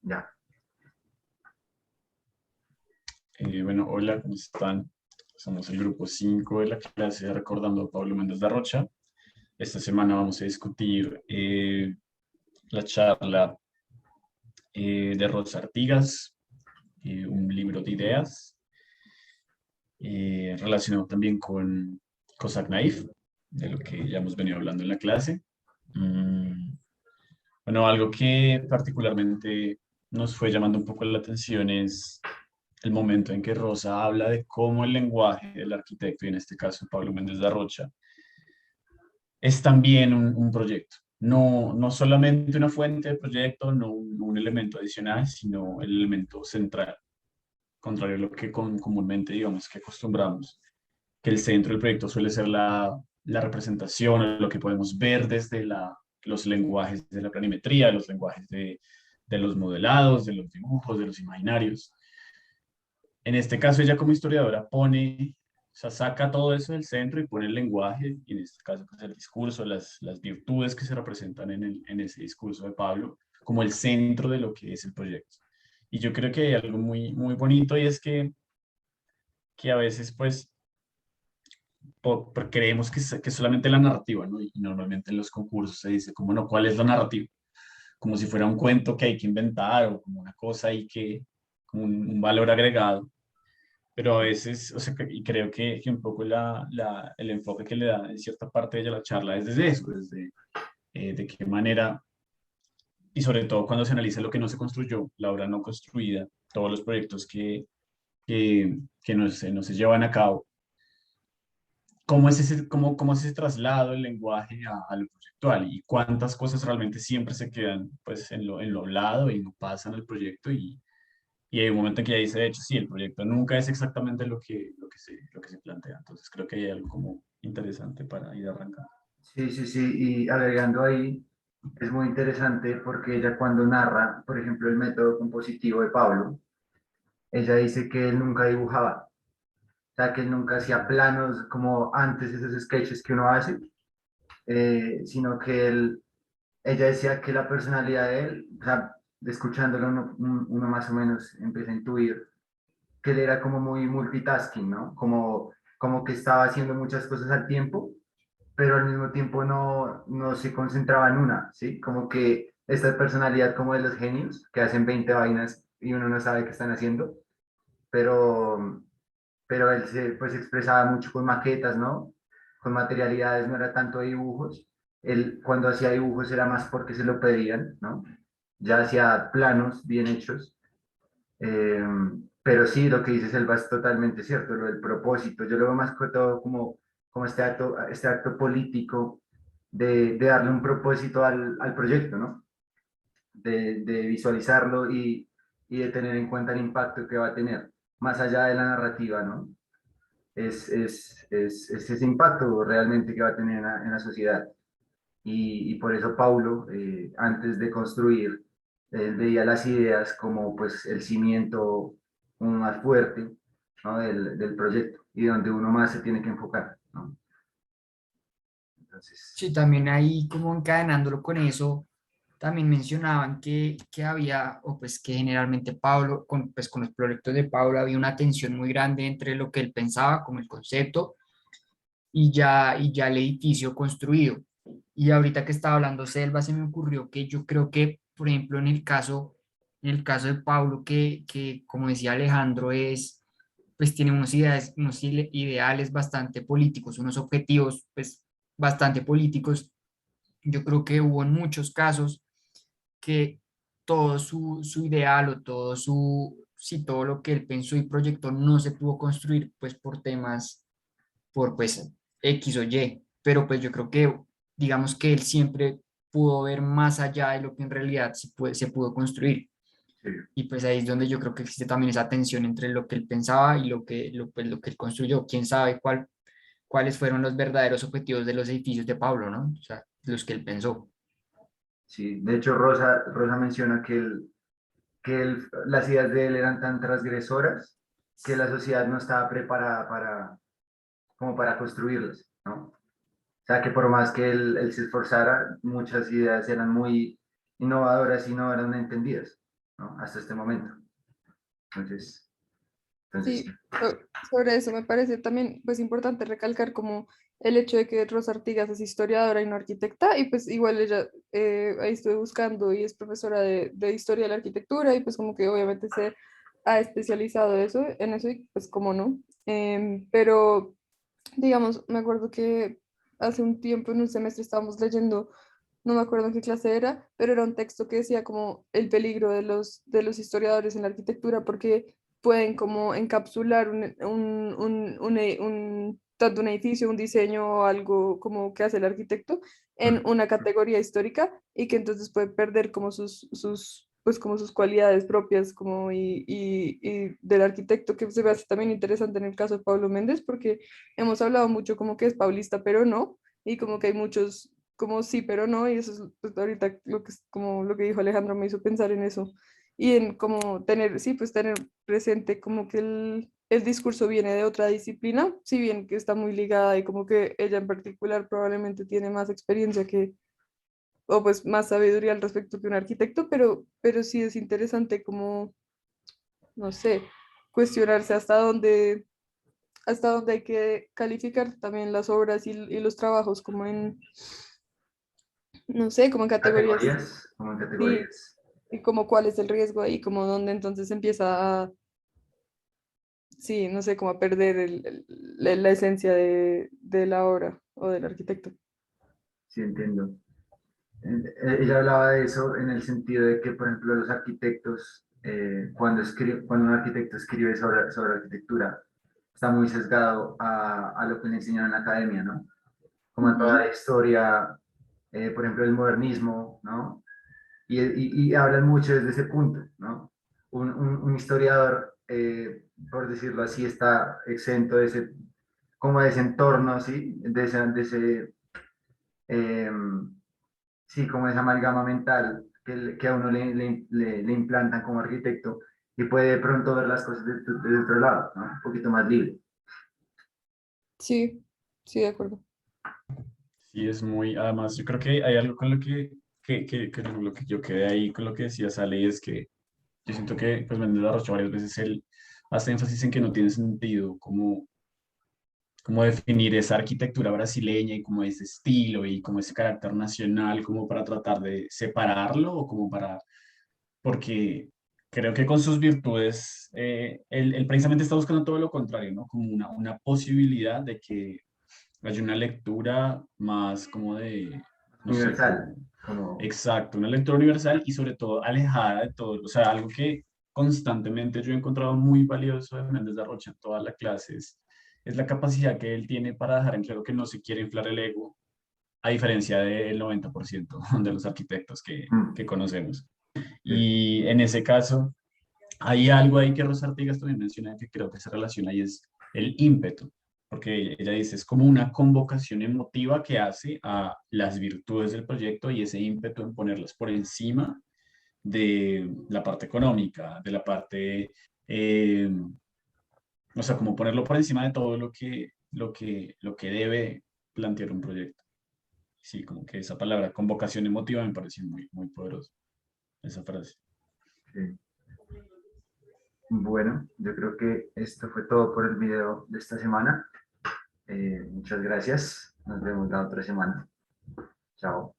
Ya. Bueno, hola, ¿cómo están? Somos el grupo 5 de la clase de Recordando a Pablo Méndez de Rocha. Esta semana vamos a discutir la charla de Rosa Artigas, un libro de ideas, relacionado también con Cossack Naif, de lo que ya hemos venido hablando en la clase. Mm, bueno, algo que particularmente nos fue llamando un poco la atención es el momento en que Rosa habla de cómo el lenguaje del arquitecto, y en este caso Pablo Méndez de Rocha, es también un proyecto. No, no solamente una fuente de proyecto, no un elemento adicional, sino el elemento central, contrario a lo que comúnmente digamos que acostumbramos, que el centro del proyecto suele ser la representación, lo que podemos ver desde los lenguajes de la planimetría, los lenguajes de los modelados, de los dibujos, de los imaginarios. En este caso, ella como historiadora pone, o sea, saca todo eso del centro y pone el lenguaje, y en este caso, pues el discurso, las virtudes que se representan en ese discurso de Pablo, como el centro de lo que es el proyecto. Y yo creo que hay algo muy, muy bonito y es que a veces, pues, creemos que es solamente la narrativa, ¿no? Y normalmente en los concursos se dice, como no, ¿cuál es la narrativa? Como si fuera un cuento que hay que inventar o como una cosa ahí como un valor agregado, pero a veces, o sea, y creo que un poco el enfoque que le da en cierta parte de ella la charla es desde eso, desde de qué manera, y sobre todo cuando se analiza lo que no se construyó, la obra no construida, todos los proyectos que no se llevan a cabo, cómo es ese traslado del lenguaje a lo proyectual y cuántas cosas realmente siempre se quedan pues en lo hablado y no pasan al proyecto y hay un momento en que ya dice, de hecho, sí, el proyecto nunca es exactamente lo que se plantea. Entonces creo que hay algo como interesante para ir arrancando. Sí, sí, sí, y agregando ahí, es muy interesante porque ella cuando narra, por ejemplo, el método compositivo de Pablo, ella dice que él nunca dibujaba, o sea, que él nunca hacía planos como antes esos sketches que uno hace, sino que ella decía que la personalidad de él, o sea, escuchándolo uno más o menos empieza a intuir que él era como muy multitasking, ¿no? Como que estaba haciendo muchas cosas al tiempo, pero al mismo tiempo no se concentraba en una, ¿sí? Como que esta personalidad como de los genios, que hacen 20 vainas y uno no sabe qué están haciendo, pero, pero él se pues expresaba mucho con maquetas, ¿no? Con materialidades, no era tanto de dibujos. Él cuando hacía dibujos era más porque se lo pedían, ¿no? Ya hacía planos bien hechos. Eh, pero sí, lo que dices, Elba, es totalmente cierto, lo del propósito. Yo lo veo más que todo como este acto político de darle un propósito al proyecto, ¿no? De visualizarlo y de tener en cuenta el impacto que va a tener, más allá de la narrativa, ¿no? Es ese impacto realmente que va a tener en la sociedad. Y por eso Paulo, antes de construir, él veía las ideas como pues el cimiento más fuerte, ¿no? del proyecto y donde uno más se tiene que enfocar, ¿no? Entonces, Sí, también ahí como encadenándolo con eso, también mencionaban que había, o pues que generalmente Pablo, pues con los proyectos de Pablo había una tensión muy grande entre lo que él pensaba como el concepto y ya el edificio construido. Y ahorita que estaba hablando Selva, se me ocurrió que yo creo que, por ejemplo, en el caso de Pablo, que como decía Alejandro, pues tiene unos ideales bastante políticos, unos objetivos, pues bastante políticos. Yo creo que hubo en muchos casos que todo su ideal o sí, todo lo que él pensó y proyectó no se pudo construir, pues por temas, por pues X o Y, pero pues yo creo que, digamos que él siempre pudo ver más allá de lo que en realidad se pudo construir. sí, Y pues ahí es donde yo creo que existe también esa tensión entre lo que él pensaba y pues, lo que él construyó. ¿Quién sabe cuáles fueron los verdaderos objetivos de los edificios de Pablo, ¿no? O sea, los que él pensó. sí. De hecho, Rosa menciona las ideas de él eran tan transgresoras que la sociedad no estaba preparada como para construirlas, ¿no? O sea, que por más que él se esforzara, muchas ideas eran muy innovadoras y no eran entendidas. ¿no? Hasta este momento. Entonces Sí, sobre eso me parece también pues importante recalcar como el hecho de que Rosa Artigas es historiadora y no arquitecta, y pues igual ella, ahí estuve buscando y es profesora de historia de la arquitectura, y pues como que obviamente se ha especializado en eso, y pues como no. Pero digamos, me acuerdo que hace un tiempo en un semestre estábamos leyendo, no me acuerdo en qué clase era, pero era un texto que decía como el peligro de los historiadores en la arquitectura, porque pueden como encapsular tanto un edificio, un diseño o algo como que hace el arquitecto en una categoría histórica, y que entonces puede perder como pues como sus cualidades propias como y del arquitecto, que se me hace también interesante en el caso de Pablo Méndez, porque hemos hablado mucho como que es paulista, pero no, y como que hay muchos como sí, pero no, y eso es pues, ahorita lo que, como lo que dijo Alejandro me hizo pensar en eso, y en como tener, sí, pues tener presente como que el discurso viene de otra disciplina, si bien que está muy ligada, y como que ella en particular probablemente tiene más experiencia que, o pues más sabiduría al respecto que un arquitecto, pero sí es interesante como, no sé, cuestionarse hasta dónde hay que calificar también las obras y los trabajos como en, no sé, como en categorías, categorías, como en sí, categorías. y como cuál es el riesgo ahí, como dónde entonces empieza a, sí, no sé, como a perder la esencia de la obra o del arquitecto. Sí, entiendo. Ella hablaba de eso en el sentido de que, por ejemplo, los arquitectos, cuando un arquitecto escribe sobre arquitectura, está muy sesgado a lo que le enseñaron en la academia, ¿no? Como a toda Ujú. la historia, por ejemplo, el modernismo, ¿no? Y hablan mucho desde ese punto, ¿no? Un historiador, por decirlo así, está exento de ese, como de ese entorno, ¿sí? Eh, sí, como esa amalgama mental que a uno le implantan como arquitecto y puede de pronto ver las cosas desde otro lado, ¿no? Un poquito más libre. Sí, sí, de acuerdo. Sí, es muy, además, yo creo que hay algo con lo que lo que yo quedé ahí con lo que decía Sale, y es que yo siento que, pues, Méndez de Arrocho varias veces él hace énfasis en que no tiene sentido como definir esa arquitectura brasileña y como ese estilo y como ese carácter nacional, como para tratar de separarlo o como para, porque creo que con sus virtudes, él precisamente está buscando todo lo contrario, ¿no? Como una posibilidad de que haya una lectura más como de, no sé, Universal, como, como, exacto, una lectura universal y sobre todo alejada de todo, o sea, algo que constantemente yo he encontrado muy valioso de Méndez de Rocha en todas las clases, es la capacidad que él tiene para dejar en claro que no se quiere inflar el ego, a diferencia del 90% de los arquitectos que conocemos. sí, Y en ese caso, hay algo ahí que Rosa Artigas también menciona que creo que se relaciona y es el ímpetu, porque ella dice, es como una convocación emotiva que hace a las virtudes del proyecto y ese ímpetu en ponerlas por encima de la parte económica, de la parte, o sea, como ponerlo por encima de todo lo que debe plantear un proyecto. Sí, como que esa palabra, convocación emotiva, me parece muy, muy poderosa, esa frase. sí. Bueno, yo creo que esto fue todo por el video de esta semana. Muchas gracias. Nos vemos la otra semana. Chao.